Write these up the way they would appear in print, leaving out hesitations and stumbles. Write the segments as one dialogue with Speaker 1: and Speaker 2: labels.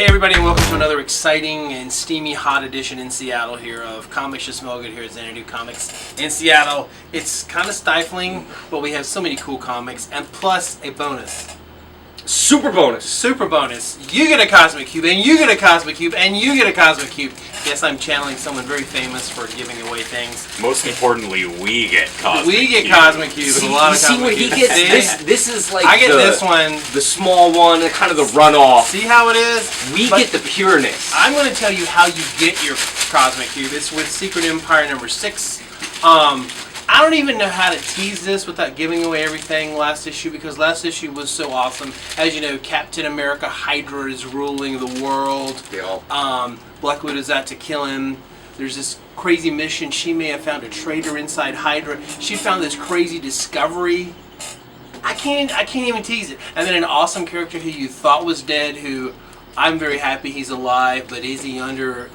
Speaker 1: Hey everybody, and welcome to another exciting and steamy hot edition in Seattle here of Comics Just Smell Good here at Zanadu Comics in Seattle. It's kind of stifling, but we have so many cool comics, and plus a bonus.
Speaker 2: Super bonus.
Speaker 1: Super bonus. You get a Cosmic Cube, and you get a Cosmic Cube, and you get a Cosmic Cube. Yes, I'm channeling someone very famous for giving away things.
Speaker 3: Most importantly, we get Cosmic
Speaker 1: We get
Speaker 3: Cubes.
Speaker 1: Cosmic Cubes.
Speaker 2: See,
Speaker 1: a lot of
Speaker 2: see
Speaker 1: Cosmic
Speaker 2: what he
Speaker 1: Cubes.
Speaker 2: gets? This is like
Speaker 1: I get this one.
Speaker 2: the small one, kind of the runoff.
Speaker 1: See how it is?
Speaker 2: We
Speaker 1: But
Speaker 2: get the pureness.
Speaker 1: I'm going to tell you how you get your Cosmic Cube. It's with Secret Empire number 6. I don't even know how to tease this without giving away everything last issue, because last issue was so awesome. As you know, Captain America Hydra is ruling the world.
Speaker 2: Yeah.
Speaker 1: Black Widow's out to kill him. There's this crazy mission. She may have found a traitor inside Hydra. She found this crazy discovery. I can't even tease it. And then an awesome character who you thought was dead, who I'm very happy he's alive, but is he under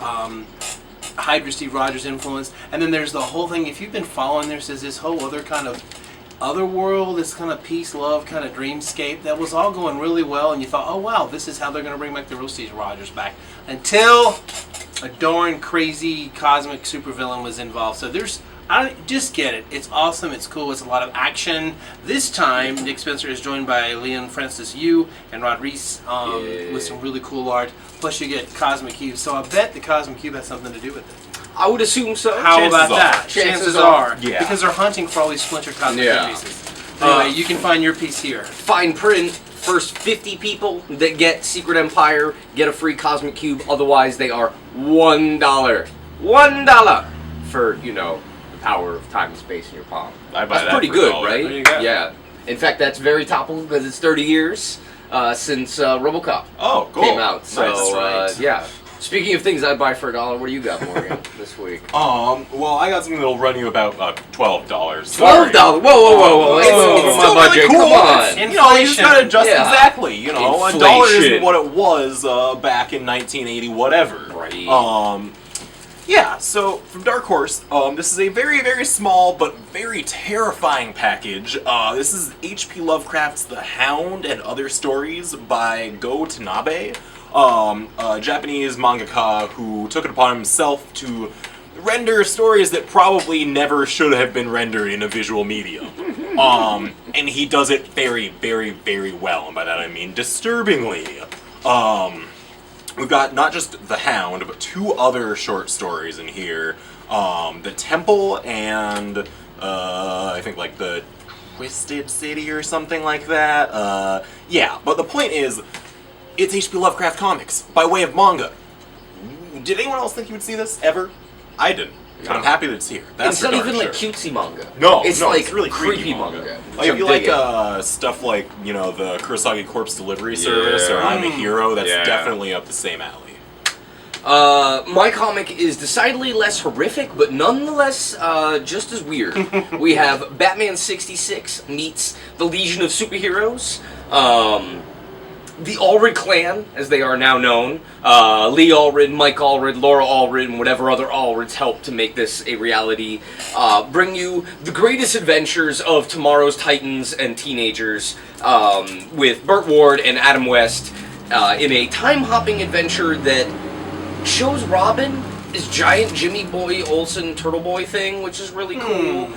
Speaker 1: Hydra Steve Rogers influence? And then there's the whole thing, if you've been following, there's this whole other kind of other world, this kind of peace, love, kind of dreamscape that was all going really well, and you thought, oh wow, this is how they're going to bring back the real Steve Rogers back, until a darn crazy cosmic supervillain was involved. So just get it. It's awesome. It's cool. It's a lot of action. This time, Nick Spencer is joined by Leon Francis Yu and Rod Reese with some really cool art. Plus, you get Cosmic Cube. So I bet the Cosmic Cube has something to do with it.
Speaker 2: I would assume so.
Speaker 1: How
Speaker 3: Chances
Speaker 1: about
Speaker 3: are.
Speaker 1: that?
Speaker 2: Chances are.
Speaker 3: Yeah.
Speaker 1: Because they're hunting for all these splintered Cosmic Cube pieces. Anyway, you can find your piece here.
Speaker 2: Fine print. First 50 people that get Secret Empire get a free Cosmic Cube. Otherwise, they are $1. $1 for, the power of time and space in your palm.
Speaker 3: I buy
Speaker 2: That's
Speaker 3: that
Speaker 2: pretty
Speaker 3: for
Speaker 2: good,
Speaker 3: $1.
Speaker 2: right?
Speaker 1: There you go.
Speaker 2: Yeah. In fact, that's very topical because it's 30 years since RoboCop
Speaker 3: Oh, cool.
Speaker 2: came out. So,
Speaker 3: Nice.
Speaker 2: yeah. Speaking of things I'd buy for $1, what do you got, Morgan, this week?
Speaker 3: Well, I got something that'll run you about $12.
Speaker 2: $12?
Speaker 3: Sorry.
Speaker 2: Whoa. It's
Speaker 3: Whoa.
Speaker 2: over
Speaker 3: It's
Speaker 2: my
Speaker 3: still
Speaker 2: budget.
Speaker 3: really cool.
Speaker 2: Come on.
Speaker 3: It's, you just gotta adjust
Speaker 2: Yeah.
Speaker 3: exactly. $1
Speaker 2: Inflation.
Speaker 3: isn't what it was back in 1980, whatever.
Speaker 2: Right.
Speaker 3: Yeah, so from Dark Horse, this is a very, very small but very terrifying package. This is H.P. Lovecraft's The Hound and Other Stories by Go Tanabe, a Japanese mangaka who took it upon himself to render stories that probably never should have been rendered in a visual medium. And he does it very, very, very well, and by that I mean disturbingly. We've got not just The Hound, but 2 other short stories in here. The Temple and, I think like the Twisted City or something like that. Yeah, but the point is, it's H.P. Lovecraft comics, by way of manga. Did anyone else think you would see this, ever? I didn't. But I'm happy that it's here. That's
Speaker 2: It's not
Speaker 3: for
Speaker 2: even
Speaker 3: darn
Speaker 2: like
Speaker 3: sure.
Speaker 2: cutesy manga.
Speaker 3: No,
Speaker 2: it's
Speaker 3: no,
Speaker 2: like
Speaker 3: it's really creepy
Speaker 2: manga.
Speaker 3: Like
Speaker 2: which
Speaker 3: if you
Speaker 2: I'm
Speaker 3: like
Speaker 2: digging.
Speaker 3: stuff like, the Kurosagi Corpse Delivery Service or I'm a Hero, that's
Speaker 4: Yeah.
Speaker 3: definitely up the same alley.
Speaker 2: My comic is decidedly less horrific, but nonetheless just as weird. We have Batman 66 meets the Legion of Superheroes. The Allred clan, as they are now known, Lee Allred, Mike Allred, Laura Allred, and whatever other Allreds helped to make this a reality, bring you the greatest adventures of tomorrow's titans and teenagers, with Burt Ward and Adam West in a time-hopping adventure that shows Robin is giant Jimmy Boy Olsen Turtle Boy thing, which is really cool.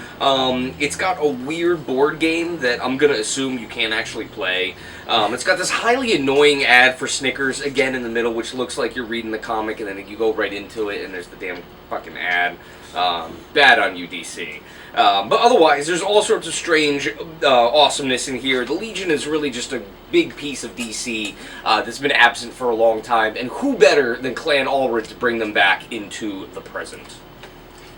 Speaker 2: It's got a weird board game that I'm gonna assume you can't actually play. It's got this highly annoying ad for Snickers again in the middle, which looks like you're reading the comic and then you go right into it and there's the damn fucking ad. Bad on you, DC. But otherwise, there's all sorts of strange awesomeness in here. The Legion is really just a big piece of DC that's been absent for a long time, and who better than Clan Allred to bring them back into the present?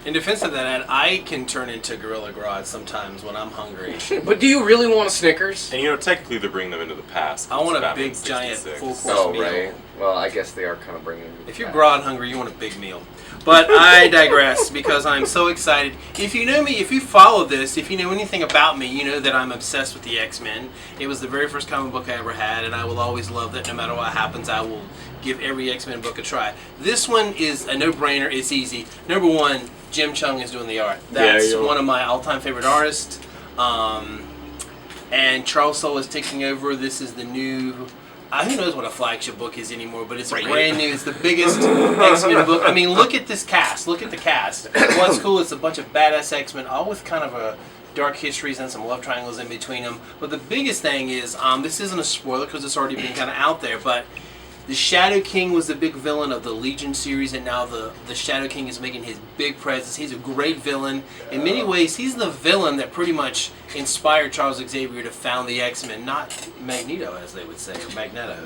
Speaker 1: In defense of that ad, I can turn into Gorilla Grodd sometimes when I'm hungry.
Speaker 2: But do you really want a Snickers?
Speaker 3: And technically they're bringing them into the past.
Speaker 1: I want a
Speaker 3: Batman
Speaker 1: big, giant,
Speaker 3: 66.
Speaker 1: full-course meal.
Speaker 2: Right. Well, I guess they are kind of bringing.
Speaker 1: If you're Grodd hungry, you want a big meal. But I digress because I'm so excited. If you know me, if you follow this, if you know anything about me, you know that I'm obsessed with the X-Men. It was the very first comic book I ever had, and I will always love that no matter what happens, I will give every X-Men book a try. This one is a no-brainer. It's easy. Number one, Jim Chung is doing the art. That's one of my all-time favorite artists. And Charles Soule is taking over. This is the new who knows what a flagship book is anymore, but it's a brand new, it's the biggest X-Men book. I mean, look at this cast. Look at the cast. What's cool is a bunch of badass X-Men, all with kind of a dark histories and some love triangles in between them. But the biggest thing is, this isn't a spoiler because it's already been kind of out there, but the Shadow King was the big villain of the Legion series, and now the Shadow King is making his big presence. He's a great villain. In many ways, he's the villain that pretty much inspired Charles Xavier to found the X-Men, not Magneto, as they would say, or Magneto,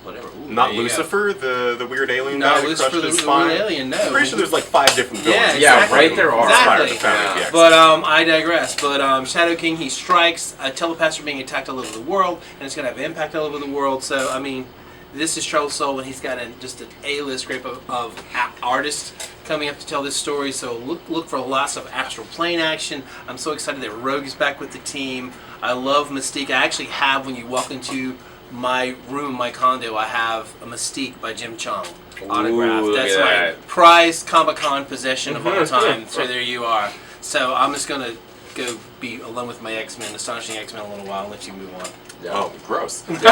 Speaker 1: whatever.
Speaker 3: Not Lucifer, the weird alien
Speaker 1: no,
Speaker 3: guy who
Speaker 1: Lucifer,
Speaker 3: crushed his
Speaker 1: the
Speaker 3: spine?
Speaker 1: weird alien, no.
Speaker 3: I'm pretty sure there's like 5 different villains.
Speaker 1: Yeah, exactly.
Speaker 2: right, there are.
Speaker 1: Exactly.
Speaker 3: Yeah.
Speaker 1: But I digress. But Shadow King, he strikes. Telepaths are being attacked all over the world, and it's going to have impact all over the world. So, I mean, this is Charles Soule, and he's got just an A-list group of artists coming up to tell this story. So look for lots of astral plane action. I'm so excited that Rogue is back with the team. I love Mystique. I actually have, when you walk into my room, my condo, I have a Mystique by Jim Chung autographed.
Speaker 2: Ooh,
Speaker 1: That's
Speaker 2: yeah.
Speaker 1: my prized Comic-Con possession of all time. So there you are. So I'm just going to go be alone with my X-Men, Astonishing X-Men, a little while and let you move on.
Speaker 3: Oh, gross. Marvel,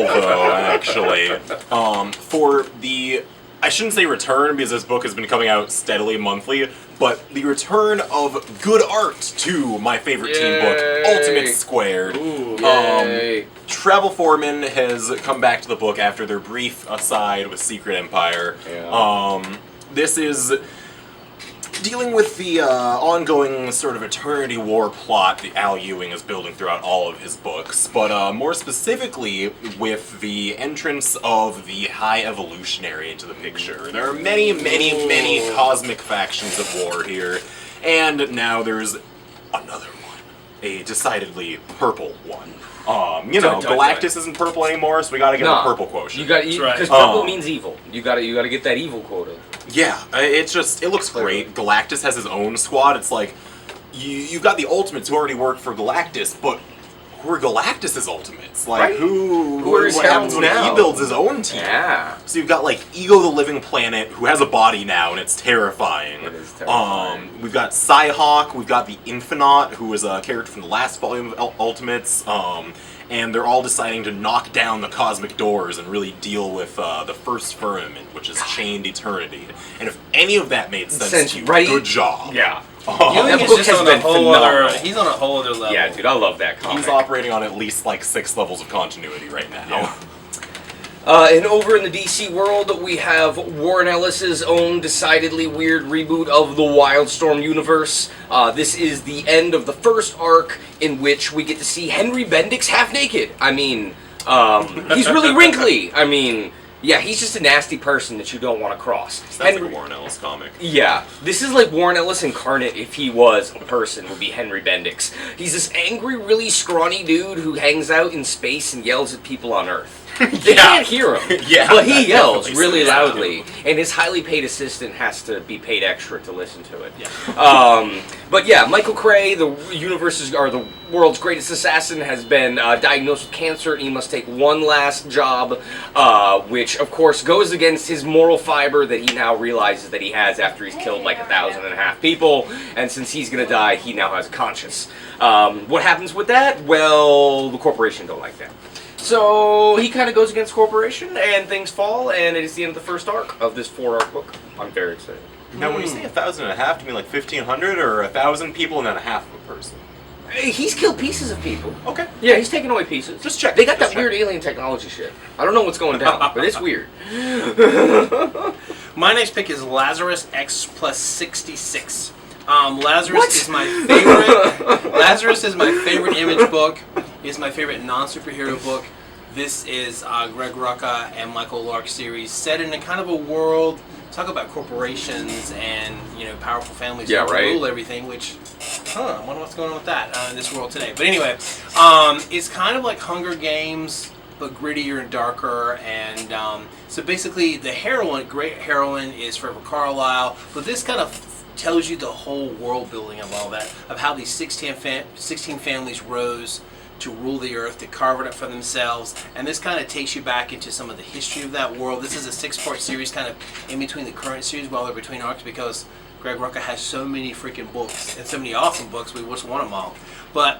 Speaker 3: though, actually. For the... I shouldn't say return, because this book has been coming out steadily monthly, but the return of good art to my favorite team book, Ultimate Squared.
Speaker 2: Ooh,
Speaker 3: Travel Foreman has come back to the book after their brief aside with Secret Empire.
Speaker 2: Yeah.
Speaker 3: This is dealing with the ongoing sort of Eternity War plot that Al Ewing is building throughout all of his books, but more specifically with the entrance of the High Evolutionary into the picture. There are many, many, many cosmic factions of war here, and now there's another one, a decidedly purple one. Galactus isn't purple anymore, so we gotta get a purple quotient.
Speaker 2: You got because purple means evil. You gotta get that evil quota.
Speaker 3: Yeah, it looks great. Galactus has his own squad. It's like, you've got the Ultimates who already work for Galactus, but who are Galactus' Ultimates? Like, what happens when he builds his own team?
Speaker 2: Yeah.
Speaker 3: So you've got, like, Ego the Living Planet, who has a body now, and it's terrifying.
Speaker 2: It is terrifying.
Speaker 3: We've got Psyhawk, we've got the Infinite, who was a character from the last volume of Ultimates, and they're all deciding to knock down the cosmic doors and really deal with the first firmament, which is chained eternity. And if any of that made sense to you,
Speaker 2: right?
Speaker 3: good job.
Speaker 2: Yeah.
Speaker 1: Ewing
Speaker 2: That
Speaker 1: is
Speaker 2: book
Speaker 1: just
Speaker 2: has
Speaker 1: on
Speaker 2: been
Speaker 1: a whole
Speaker 2: phenomenal.
Speaker 1: he's on a whole other level.
Speaker 2: Yeah, dude, I love that comic.
Speaker 3: He's operating on at least like 6 levels of continuity right now.
Speaker 2: Yeah. And over in the DC world, we have Warren Ellis's own decidedly weird reboot of the Wildstorm universe. This is the end of the first arc in which we get to see Henry Bendix half naked. I mean, he's really wrinkly. I mean, yeah, he's just a nasty person that you don't want to cross.
Speaker 3: Sounds like a Warren Ellis comic.
Speaker 2: Yeah, this is like Warren Ellis incarnate if he was a person, would be Henry Bendix. He's this angry, really scrawny dude who hangs out in space and yells at people on Earth. They can't hear him, but he yells really loudly, and his highly paid assistant has to be paid extra to listen to it.
Speaker 1: Yeah.
Speaker 2: But yeah, Michael Cray, the world's greatest assassin, has been diagnosed with cancer, and he must take one last job, which of course goes against his moral fiber that he now realizes that he has after he's killed like 1,500 people, and since he's gonna die, he now has a conscience. What happens with that? Well, the corporation don't like that. So he kind of goes against corporation, and things fall, and it is the end of the first arc of this 4-arc book. I'm very excited.
Speaker 3: Now, when you say 1,500, do you mean like 1,500 or 1,000 people and then a half of a person?
Speaker 2: He's killed pieces of people.
Speaker 3: Okay.
Speaker 2: Yeah, he's taken away pieces.
Speaker 3: Just check.
Speaker 2: They got that weird alien technology shit. I don't know what's going down, but it's weird.
Speaker 1: My next pick is Lazarus X plus 66. Lazarus is my favorite. Lazarus is my favorite Image book. It's my favorite non-superhero book. This is Greg Rucka and Michael Lark series set in a kind of a world. Talk about corporations and powerful families who rule everything. Which, I wonder what's going on with that in this world today. But anyway, it's kind of like Hunger Games, but grittier and darker. And so basically, the great heroine, is Forever Carlyle. But this kind of tells you the whole world building of all that, of how these 16 families rose to rule the earth, to carve it up for themselves, and this kind of takes you back into some of the history of that world. This is a 6-part series, kind of in between the current series while they're between arcs, because Greg Rucka has so many freaking books and so many awesome books. We just want them all, but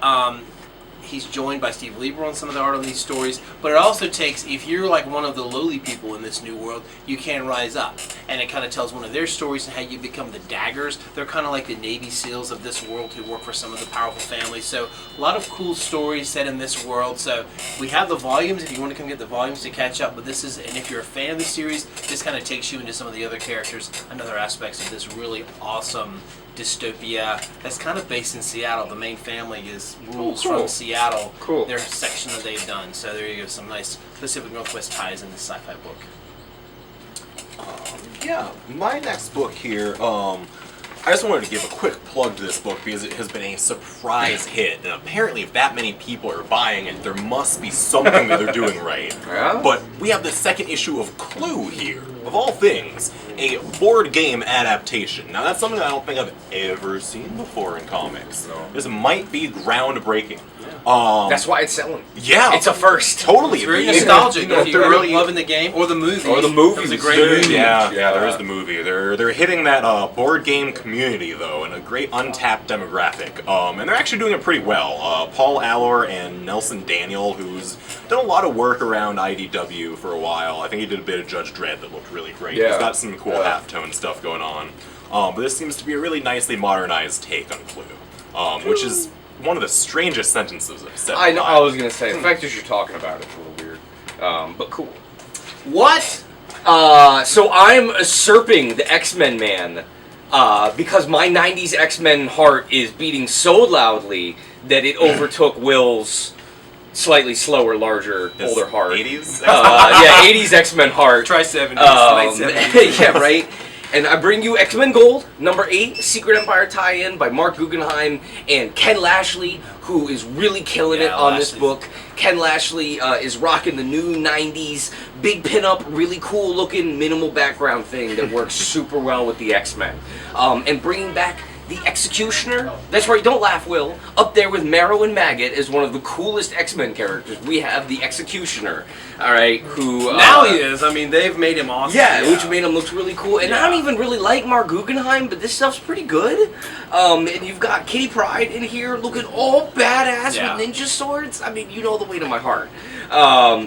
Speaker 1: he's joined by Steve Lieber on some of the art on these stories, but it also takes, if you're like one of the lowly people in this new world, you can rise up. And it kind of tells one of their stories and how you become the daggers. They're kind of like the Navy SEALs of this world who work for some of the powerful families. So a lot of cool stories set in this world. So we have the volumes if you want to come get the volumes to catch up, but this is, and if you're a fan of the series, this kind of takes you into some of the other characters and other aspects of this really awesome dystopia that's kind of based in Seattle. The main family is rules from Seattle.
Speaker 2: Cool.
Speaker 1: Their section that they've done. So there you go, some nice Pacific Northwest ties in this sci-fi book.
Speaker 3: Yeah, my next book here, I just wanted to give a quick plug to this book because it has been a surprise hit, and apparently if that many people are buying it, there must be something that they're doing right.
Speaker 2: Yeah?
Speaker 3: But we have the second issue of Clue here, of all things, a board game adaptation. Now that's something I don't think I've ever seen before in comics. This might be groundbreaking.
Speaker 2: That's why it's selling.
Speaker 3: Yeah.
Speaker 2: It's a first.
Speaker 3: Totally.
Speaker 1: It's very nostalgic.
Speaker 3: You know,
Speaker 1: if you're really loving the game or the movie.
Speaker 2: Or the movie.
Speaker 1: It was a great movie.
Speaker 3: Yeah, there is the movie. They're hitting that board game community though, and a great untapped demographic. And they're actually doing it pretty well. Paul Allor and Nelson Daniel, who's done a lot of work around IDW for a while. I think he did a bit of Judge Dredd that looked really great.
Speaker 2: Yeah.
Speaker 3: He's got some cool halftone stuff going on. But this seems to be a really nicely modernized take on Clue, which is one of the strangest sentences I've said.
Speaker 2: I know. I was gonna say the fact that you're talking about it's a little weird, but cool.
Speaker 1: What?
Speaker 2: So I'm usurping the X-Men man because my '90s X-Men heart is beating so loudly that it overtook Will's slightly slower, larger, older heart.
Speaker 3: 80s?
Speaker 2: Yeah, '80s X-Men heart.
Speaker 1: Try 70s. Late 70s.
Speaker 2: Yeah, right. And I bring you X-Men Gold, number 8, Secret Empire tie-in by Mark Guggenheim and Ken Lashley, who is really killing it on this book. Ken Lashley is rocking the new 90s, big pinup, really cool looking, minimal background thing that works super well with the X-Men. And bringing back the Executioner, that's right, don't laugh, Will, up there with Marrow and Maggot as one of the coolest X-Men characters. We have the Executioner, alright, who...
Speaker 1: now he is. I mean, they've made him awesome.
Speaker 2: Yeah, which made him look really cool. And I don't even really like Mark Guggenheim, but this stuff's pretty good. And you've got Kitty Pryde in here looking all badass with ninja swords. I mean, you know the way to my heart.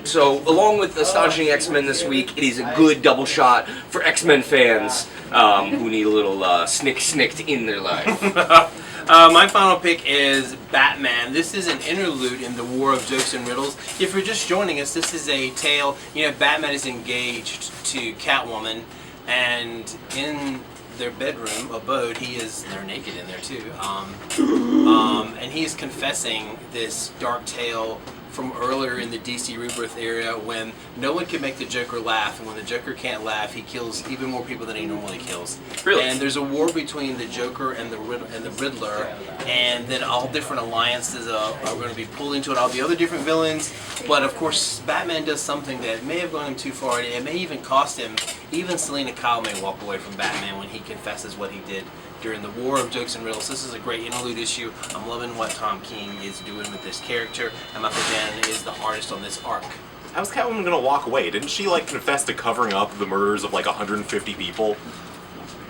Speaker 2: So, along with Astonishing X-Men this week, it is a good double shot for X-Men fans who need a little snicked in their life.
Speaker 1: My final pick is Batman. This is an interlude in the War of Jokes and Riddles. If you're just joining us, this is a tale. You know, Batman is engaged to Catwoman, and in their bedroom abode, they're naked in there too, and he is confessing this dark tale from earlier in the DC Rebirth era when no one can make the Joker laugh, and when the Joker can't laugh, he kills even more people than he normally kills.
Speaker 2: Really?
Speaker 1: And there's a war between the Joker and the Riddler, and then all different alliances are going to be pulled into it, all the other different villains. But of course, Batman does something that may have gone him too far, and it may even cost him. Even Selena Kyle may walk away from Batman when he confesses what he did during the War of Jokes and Riddles. This is a great interlude issue. I'm loving what Tom King is doing with this character, and Michael Shannon is the artist on this arc.
Speaker 3: How's Catwoman gonna walk away? Didn't she like confess to covering up the murders of like 150 people?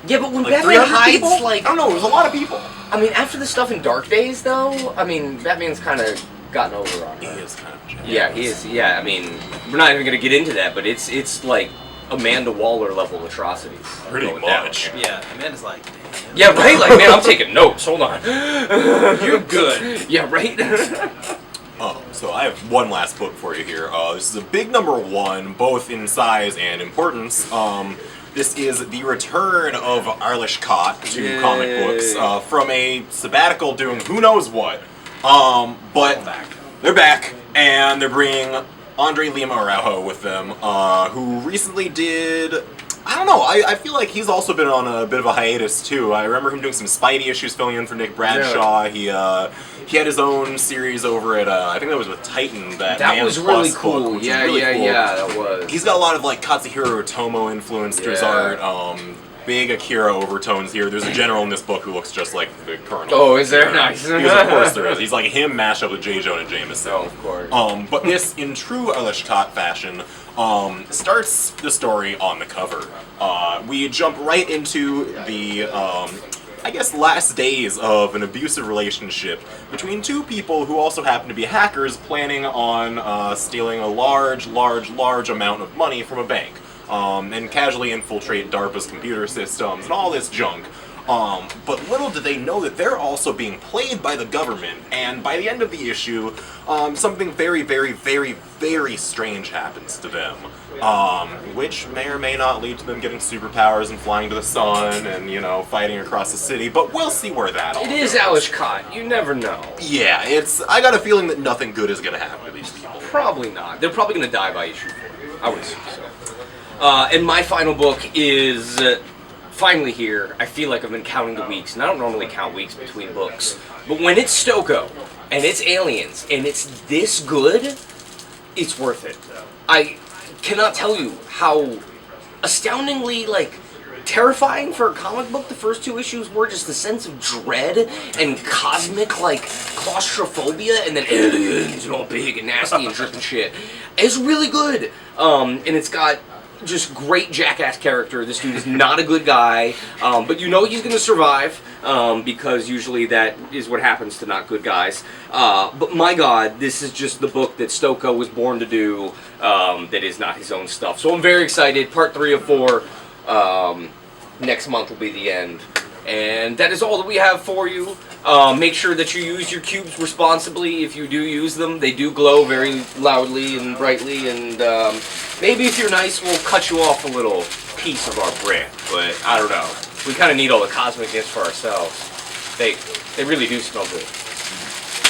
Speaker 2: Yeah, but when
Speaker 3: Like
Speaker 2: Batman
Speaker 3: 300
Speaker 2: hides,
Speaker 3: people?
Speaker 2: like...
Speaker 3: I don't know, it was a lot of people.
Speaker 2: I mean, after the stuff in Dark Days, though, I mean, Batman's kind of gotten over on
Speaker 3: He
Speaker 2: her.
Speaker 3: is kind of...
Speaker 2: Yeah, he is. Yeah, I mean, we're not even going to get into that, but it's like Amanda Waller level atrocity.
Speaker 3: Pretty
Speaker 2: going down
Speaker 3: much.
Speaker 2: here.
Speaker 1: Yeah, Amanda's like, damn.
Speaker 2: Yeah, right? Like, man, I'm taking notes. Hold on.
Speaker 1: You're good.
Speaker 2: Yeah, right?
Speaker 3: So I have one last book for you here. This is a big number 1, both in size and importance. This is the return of Arlish Cott to comic books from a sabbatical doing who knows what. But they're back, and they're bringing Andre Lima Araujo with them, who recently did... I don't know, I feel like he's also been on a bit of a hiatus too. I remember him doing some Spidey issues filling in for Nick Bradshaw. Yeah. He had his own series over at, I think that was with Titan, that Man
Speaker 2: was
Speaker 3: Plus
Speaker 2: really
Speaker 3: book,
Speaker 2: cool.
Speaker 3: which
Speaker 2: Yeah,
Speaker 3: is really cool.
Speaker 2: that was.
Speaker 3: He's got a lot of like Katsuhiro Otomo influenced to his art. Big Akira overtones here. There's a general in this book who looks just like the Colonel.
Speaker 2: Oh, is there? Nice.
Speaker 3: Because of course there is. He's like him mashed up with J. Jonah Jameson.
Speaker 2: Oh, of course.
Speaker 3: But this, in true Arlish Cott fashion, starts the story on the cover. We jump right into the I guess, last days of an abusive relationship between two people who also happen to be hackers planning on stealing a large amount of money from a bank, and casually infiltrate DARPA's computer systems and all this junk. But little do they know that they're also being played by the government, and by the end of the issue, something very strange happens to them. Which may or may not lead to them getting superpowers and flying to the sun and, you know, fighting across the city, but we'll see where that all
Speaker 2: It is
Speaker 3: goes.
Speaker 2: uncut. You never know.
Speaker 3: Yeah, I got a feeling that nothing good is gonna happen to these people.
Speaker 2: Probably not. They're probably going to die by issue 4. I would assume so. And my final book is finally here. I feel like I've been counting the weeks, and I don't normally count weeks between books. But when it's Stoko, and it's aliens, and it's this good, it's worth it. I cannot tell you how astoundingly, like, terrifying for a comic book the first 2 issues were. Just the sense of dread and cosmic, like, claustrophobia, and then aliens and all big and nasty and dripping shit. It's really good. And it's got just great jackass character. This dude is not a good guy, but you know he's going to survive, because usually that is what happens to not good guys. But my god, this is just the book that Stoko was born to do, that is not his own stuff. So I'm very excited. Part 3 of 4. Next month will be the end. And that is all that we have for you. Make sure that you use your cubes responsibly if you do use them. They do glow very loudly and brightly, and maybe if you're nice, we'll cut you off a little piece of our bread. But I don't know. We kind of need all the cosmicness for ourselves. They really do smell good.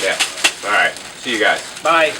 Speaker 2: Yeah. All right. See you guys.
Speaker 1: Bye.